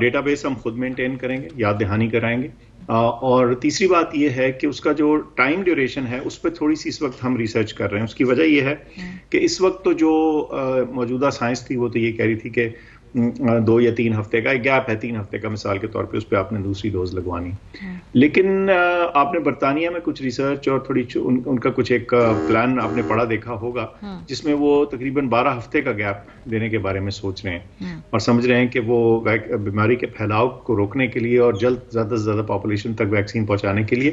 ڈیٹا بیس ہم خود مینٹین کریں گے، یاد دہانی کرائیں گے. اور تیسری بات یہ ہے کہ اس کا جو ٹائم ڈیوریشن ہے اس پہ تھوڑی سی اس وقت ہم ریسرچ کر رہے ہیں. اس کی وجہ یہ ہے کہ اس وقت تو جو موجودہ سائنس تھی وہ تو یہ کہہ رہی تھی کہ 2 یا 3 ہفتے کا ایک گیپ ہے، 3 ہفتے کا مثال کے طور پہ، اس پہ آپ نے دوسری ڈوز لگوانی. لیکن آپ نے برطانیہ میں کچھ ریسرچ اور تھوڑی ان کا کچھ ایک پلان آپ نے پڑھا دیکھا ہوگا، جس میں وہ تقریباً 12 ہفتے کا گیپ دینے کے بارے میں سوچ رہے ہیں اور سمجھ رہے ہیں کہ وہ بیماری کے پھیلاؤ کو روکنے کے لیے اور جلد زیادہ سے زیادہ پاپولیشن تک ویکسین پہنچانے کے لیے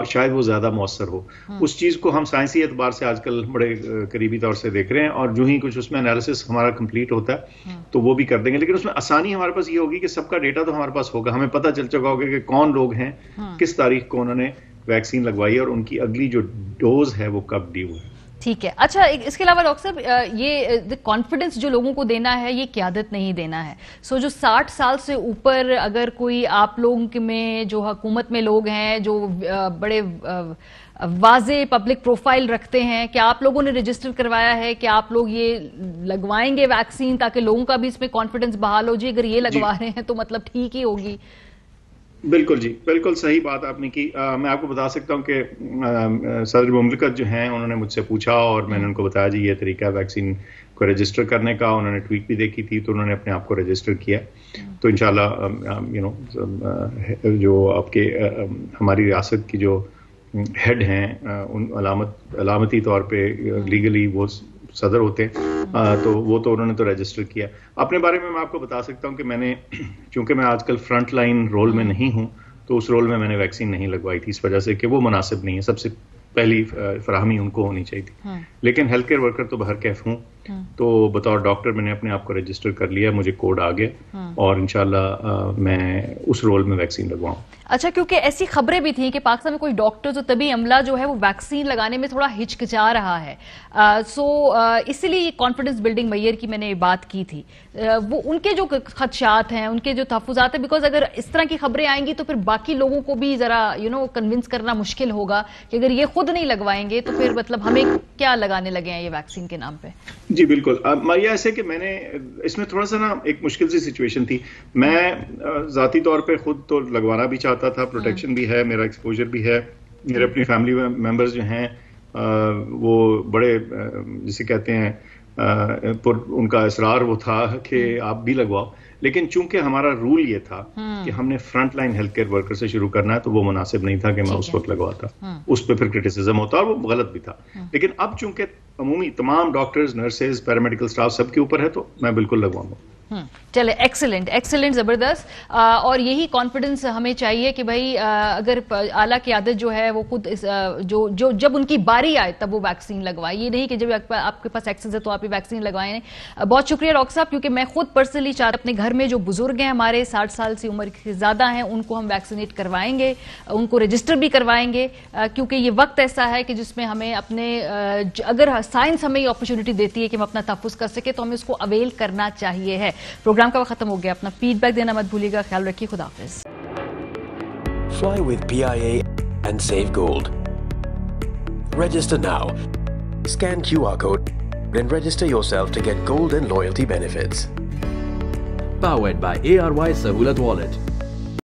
شاید وہ زیادہ مؤثر ہو. اس چیز کو ہم سائنسی اعتبار سے آج کل بڑے قریبی طور سے دیکھ رہے ہیں، اور جو ہی کچھ اس میں انالیسس ہمارا کمپلیٹ ہوتا ہے تو وہ بھی کر دیں گے. لیکن اس میں آسانی ہمارے پاس یہ ہوگی کہ سب کا ڈیٹا تو ہمارے پاس ہوگا، ہمیں پتہ چل چکا ہوگا کہ کون لوگ ہیں، کس تاریخ کو انہوں نے ویکسین لگوائی اور ان کی اگلی جو ڈوز ہے وہ کب ڈیو ہے.
ٹھیک ہے. اچھا، اس کے علاوہ ڈاکٹر صاحب یہ کانفیڈنس جو لوگوں کو دینا ہے یہ قیادت نہیں دینا ہے. سو جو 60 سال سے اوپر اگر کوئی آپ لوگوں میں جو حکومت میں لوگ ہیں جو بڑے واضح پبلک پروفائل رکھتے ہیں، کہ آپ لوگوں نے رجسٹر کروایا ہے کہ آپ لوگ یہ لگوائیں گے ویکسین تاکہ لوگوں کا بھی اس میں کانفیڈنس بحال ہو جائے، اگر یہ لگوا رہے ہیں تو مطلب ٹھیک ہی ہوگی.
بالکل جی، بالکل صحیح بات آپ نے کی. میں آپ کو بتا سکتا ہوں کہ صدر مملکت جو ہیں انہوں نے مجھ سے پوچھا اور میں نے ان کو بتایا جی یہ طریقہ ہے ویکسین کو رجسٹر کرنے کا. انہوں نے ٹویٹ بھی دیکھی تھی تو انہوں نے اپنے آپ کو رجسٹر کیا. تو انشاءاللہ جو آپ کے ہماری ریاست کی جو ہیڈ ہیں ان علامتی طور پہ لیگلی وہ صدر ہوتے ہیں، تو وہ تو انہوں نے تو رجسٹر کیا. اپنے بارے میں آپ کو بتا سکتا ہوں کہ میں نے، چونکہ میں آج کل فرنٹ لائن رول میں نہیں ہوں، تو اس رول میں نے ویکسین نہیں لگوائی تھی اس وجہ سے کہ وہ مناسب نہیں ہے. سب سے پہلی فراہمی ان کو ہونی چاہیے تھی. لیکن ہیلتھ کیئر ورکر تو بہرکیف ہوں، تو بطور ڈاکٹر میں نے اپنے آپ کو رجسٹر کر لیا، مجھے کوڈ آ گیا اور انشاءاللہ میں اس رول میں ویکسین لگواؤں.
اچھا، کیونکہ ایسی خبریں بھی تھیں کہ پاکستان میں کوئی ڈاکٹر اور طبی عملہ جو ہے وہ ویکسین لگانے میں تھوڑا ہچکچا رہا ہے. سو اسی لیے یہ کانفیڈنس بلڈنگ میئر کی میں نے بات کی تھی. وہ ان کے جو خدشات ہیں، ان کے جو تحفظات ہیں، بیکاز اگر اس طرح کی خبریں آئیں گی تو پھر باقی لوگوں کو بھی ذرا کنونس کرنا مشکل ہوگا کہ اگر یہ خود نہیں لگوائیں گے تو پھر مطلب ہمیں کیا لگانے لگے ہیں یہ ویکسین کے نام پہ.
جی بالکل. ماریا، ایسے کہ میں نے اس میں تھوڑا سا نا ایک مشکل سی سچویشن تھی. میں ذاتی طور پہ خود تو لگوانا بھی چاہتا تھا، پروٹیکشن بھی ہے، میرا ایکسپوجر بھی ہے. میرے اپنی فیملی ممبرز جو ہیں وہ بڑے جسے کہتے ہیں ان کا اصرار وہ تھا کہ آپ بھی لگواؤ. لیکن چونکہ ہمارا رول یہ تھا کہ ہم نے front line health care worker سے شروع کرنا ہے، تو وہ مناسب نہیں تھا کہ میں اس وقت لگواتا. اس پہ پھر کرٹیسزم ہوتا اور وہ غلط بھی تھا. لیکن اب چونکہ عمومی تمام ڈاکٹرز، نرسز، پیرامیڈیکل سٹاف سب کے اوپر ہے، تو میں بالکل لگواؤں گا.
چلے ایکسلنٹ زبردست. اور یہی کانفیڈنس ہمیں چاہیے کہ بھائی اگر اعلیٰ قیادت جو ہے وہ خود جو جب ان کی باری آئے تب وہ ویکسین لگوائے, یہ نہیں کہ جب آپ کے پاس ایکسس ہے تو آپ یہ ویکسین لگوائیں. بہت شکریہ ڈاکٹر صاحب, کیونکہ میں خود پرسنلی چاہتا اپنے گھر میں جو بزرگ ہیں ہمارے 60 سال سے عمر سے زیادہ ہیں ان کو ہم ویکسینیٹ کروائیں گے, ان کو رجسٹر بھی کروائیں گے, کیونکہ یہ وقت ایسا ہے کہ جس میں ہمیں اپنے اگر سائنس ہمیں یہ اپرچونٹی دیتی ہے کہ ہم اپنا تحفظ کر سکیں تو ہمیں اس کو اویل کرنا چاہیے ہے. پروگرام کا وقت ختم ہو گیا, اپنا فیڈ بیک دینا مت بھولیے گا. خیال رکھیے, خدا حافظ.
Fly with PIA and save gold. Register now. Scan QR code and register yourself to get gold and loyalty benefits.
Powered by ARY Sahulat Wallet.